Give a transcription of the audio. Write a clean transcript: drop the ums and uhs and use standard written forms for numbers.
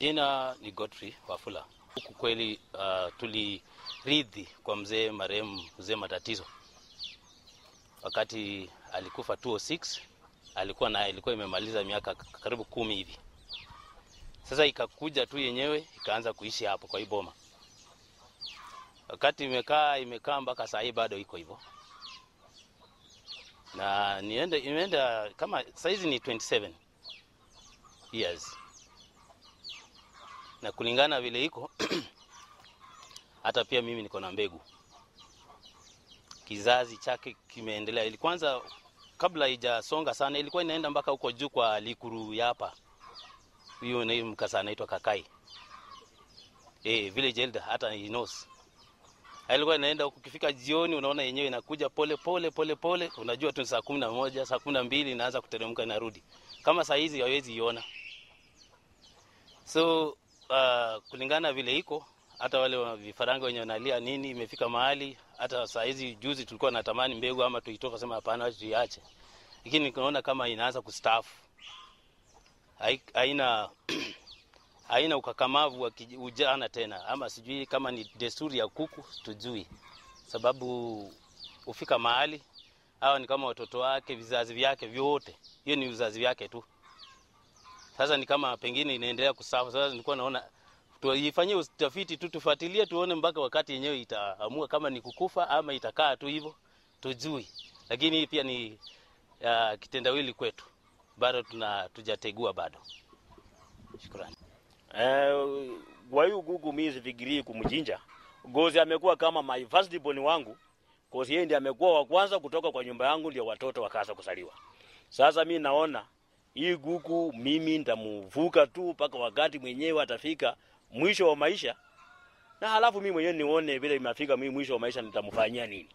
Jina ni Godfrey Wafula. Huku kweli tuliridhi kwa mzee marehemu mzee Matatizo. Wakati alikufa 2006, ilikuwa imemaliza miaka karibu 10 hivi. Sasa ikakuja tu yenyewe ikaanza kuishi hapo kwa iboma. Wakati imekaa mpaka saa hii bado iko hivyo. Na imeenda kama saizi ni 27 years. Na kulingana vile iko hata pia mimi niko na mbegu. Kizazi chake kimeendelea. Kwanza kabla haijasonga sana ilikuwa inaenda mpaka huko juu kwa Likuru hapa. Huyo ni mkasa anaitwa Kakai. Village elder hata he knows. Ilikuwa inaenda huko, ukifika jioni unaona yenyewe inakuja pole pole, unajua tu saa 11, saa 12 inaanza kuteremka inarudi. Kama saa hizi hawezi iona. So kulingana vile iko, hata wale vifaranga wenye wanalia nini imefika mahali, hata saa hizi juzi tulikuwa natamani mbegu ama tuitoka sema hapana wacha tuiache. Lakini nikaona kama inaanza kustaafu. Haina ukakamavu wa ujana tena, ama sijui kama ni desturi ya kuku tujui. Sababu ufika mahali hawa ni kama watoto wake, vizazi vyake vyote. Hiyo ni vizazi vyake tu. Sasa ni kama pengine inaendelea kusafa. Sasa nilikuwa naona tuifanyie utafiti tu, tufuatilie tuone mpaka wakati yenyewe itaamua kama ni kukufa ama itakaa tu hivyo tujui. Lakini hii pia ni kitendawili kwetu. Bado tujategua bado. Shukrani. Kwa hiyo gugu mimi sifikirii kumchinja. Gozi amekuwa kama my first born wangu. Gozi yeye ndiye amekuwa wa kwanza kutoka kwa nyumba yangu ndio watoto wakaanza kusaliwa. Sasa mimi naona hii gugu mimi nitamvuka tu mpaka wakati mwenyewe atafika mwisho wa maisha. Na halafu mimi mwenyewe nione vile imefika mimi mwisho wa maisha nitamfanyia nini.